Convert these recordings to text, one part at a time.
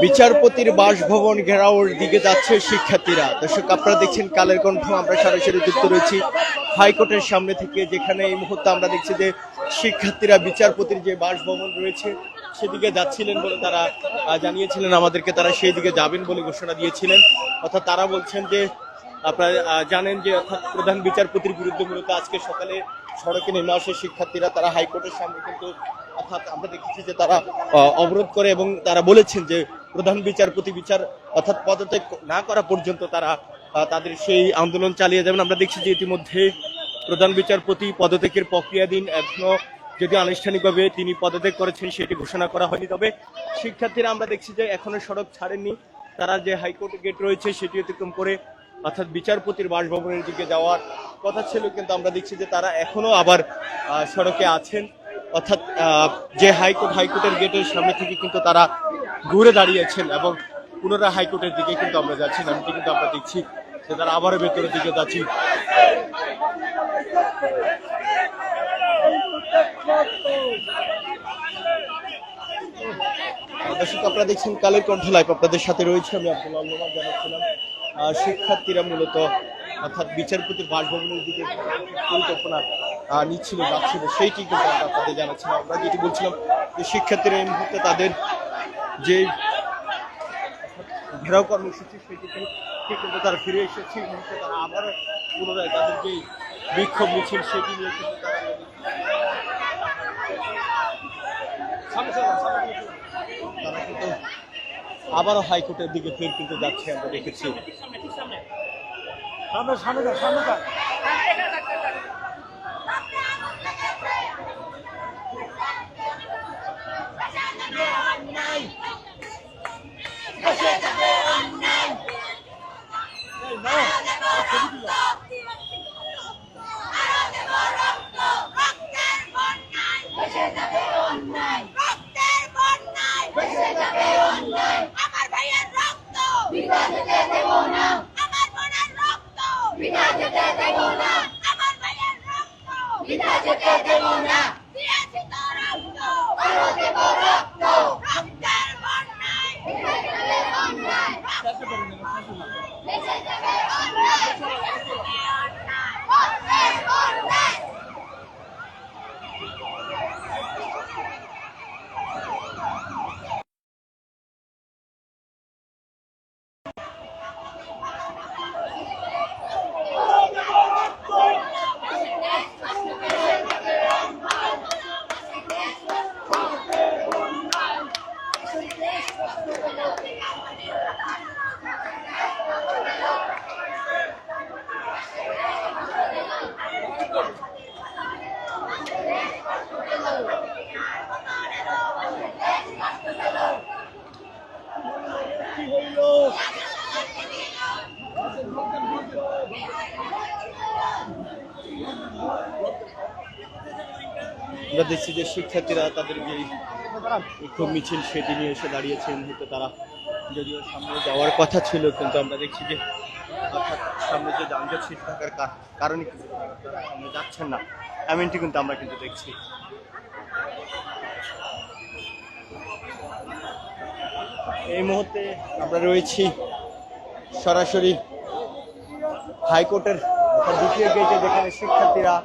বিচারপতির বাসভবন ঘেরাওর দিকে যাচ্ছে শিক্ষার্থীরা। দর্শক, আপনারা দেখছেন কালের কণ্ঠ, আমরা সরাসরি যুক্ত রয়েছি হাইকোর্টের সামনে থেকে, যেখানে এই মুহূর্তে আমরা দেখছি যে শিক্ষার্থীরা বিচারপতির যে বাসভবন রয়েছে সেদিকে যাচ্ছিলেন বলে তারা জানিয়েছিলেন আমাদেরকে। তারা সেই দিকে যাবেন বলে ঘোষণা দিয়েছিলেন। অর্থাৎ তারা বলছেন যে আপনারা জানেন যে অর্থাৎ প্রধান বিচারপতির বিরুদ্ধে মূলত আজকে সকালে সড়কে নেমে আসে শিক্ষার্থীরা। তারা হাইকোর্টের সামনে কিন্তু অর্থাৎ আমরা দেখেছি যে তারা অবরোধ করে এবং তারা বলেছেন যে প্রধান বিচারপতি বিচার অর্থাৎ পদত্যাগ না করা পর্যন্ত তারা তাদের সেই আন্দোলন চালিয়ে যাবেন। আমরা দেখছি যে ইতিমধ্যে প্রধান বিচারপতি পদত্যাগের প্রক্রিয়াধীন, এখনো যদি আনুষ্ঠানিকভাবে তিনি পদত্যাগ করেছেন সেটি ঘোষণা করা হয়নি। তবে শিক্ষার্থীরা আমরা দেখছি যে এখনো সড়ক ছাড়েননি। তারা যে হাইকোর্ট গেট রয়েছে সেটি অতিক্রম করে অর্থাৎ বিচারপতির বাসভবনের দিকে যাওয়ার কথা ছিল, কিন্তু আমরা দেখছি যে তারা এখনো আবার সড়কে আছেন। অর্থাৎ যে হাইকোর্টের গেটের সামনে থেকে কিন্তু তারা ঘুরে দাঁড়িয়েছেন এবং পুনরায় হাইকোর্টের দিকে কিন্তু আমরা যাচ্ছি। এমনটি কিন্তু আমরা দেখছি যে তারা আবারও ভেতরের দিকে যাচ্ছি। দর্শক, আপনারা দেখছেন কালের কণ্ঠ লাইভ, আপনাদের সাথে রয়েছে আমি আব্দুল্লাহ আল নোমান। জানাচ্ছিলাম শিক্ষার্থীরা মূলত অর্থাৎ বিচারপতির বাসভবনের দিকে পরিকল্পনা নিচ্ছিল, যাচ্ছিল, সেইটি কিন্তু আমরা আপনাদের জানাচ্ছিলাম। আমরা যেটি বলছিলাম যে শিক্ষার্থীরা এই মুহূর্তে তাদের যে ঘেরাও কর্মসূচি সেটি কিন্তু তারা ফিরে এসেছে। এই মুহূর্তে তারা আবার পুনরায় তাদের যে বিক্ষোভ মিছিল সেটি নিয়ে কিন্তু তারা কিন্তু আবারও হাইকোর্টের দিকে ফের কিন্তু যাচ্ছে, আমরা দেখেছি। আমরা দেখছি যে শিক্ষার্থীরা তাদের যে বিক্ষোভ মিছিল সেটি নিয়ে এসে দাঁড়িয়েছেন। হয়তো তারা যদিও সামনে যাওয়ার কথা ছিল, কিন্তু আমরা দেখছি যে অর্থাৎ সামনে যে যানজট সৃষ্টি থাকার কারণে কিন্তু তারা সামনে যাচ্ছেন না, এমনটি কিন্তু আমরা কিন্তু দেখছি। এই মুহূর্তে আমরা রয়েছি সরাসরি হাইকোর্টের দ্বিতীয় গেটে, যেখানে শিক্ষার্থীরা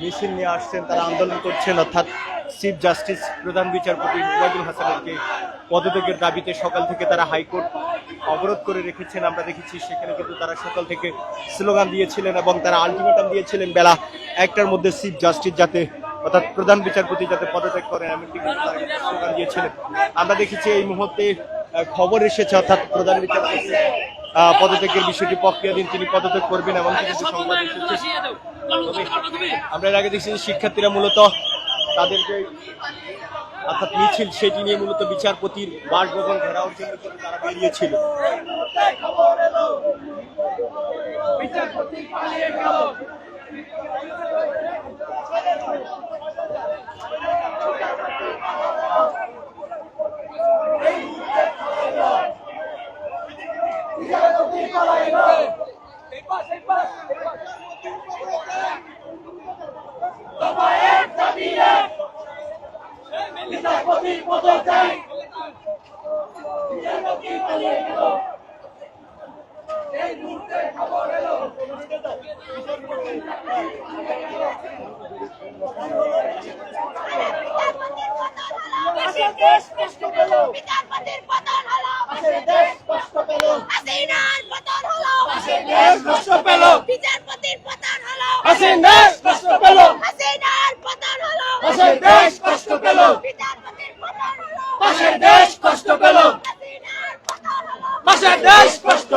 মিছিল নিয়ে আসছেন, তারা আন্দোলন করছেন। অর্থাৎ চিফ জাস্টিস প্রধান বিচারপতি ওবায়দুল হাসানকে পদত্যাগের দাবিতে সকাল থেকে তারা হাইকোর্ট অবরোধ করে রেখেছেন। আমরা দেখেছি সেখানে কিন্তু তারা সকাল থেকে স্লোগান দিয়েছিলেন এবং তারা আলটিমেটাম দিয়েছিলেন বেলা 1টার মধ্যে চিফ জাস্টিস যাতে অর্থাৎ প্রধান বিচারপতি যাতে পদত্যাগ করেন, এমনটি কিন্তু তারা স্লোগান দিয়েছিলেন। আমরা দেখেছি এই মুহূর্তে খবর এসেছে অর্থাৎ প্রধান বিচারপতি পদত্যাগের বিষয়টি প্রক্রিয়াধীন, তিনি পদত্যাগ করবেন এমনকি কিন্তু সংবাদ এসেছে। আমরা এর আগে দেখছি শিক্ষার্থীরা মূলত তাদের যে অর্থাৎ মিছিল সেটি নিয়ে মূলত বিচারপতির বাসভবন ঘেরাওর জন্য তারা বেরিয়েছিল। বিচারপতির পদক চাই। বিচারপতি পালিয়ে গেল। এই মুহূর্তে খবর এলো। দেশ কষ্ট পেল। বিচারপতির পতন হলো। দেশ কষ্ট পেল। হাসিনার পতন হলো। দেশ কষ্ট পেল। বিচারপতির পতন হলো। দেশ কষ্ট পেল। হাসিনার পতন হলো। দেশ কষ্ট পেল। বিচারপতির পতন হলো। দেশ কষ্ট পেল। হাসিনার পতন হলো। দেশ কষ্ট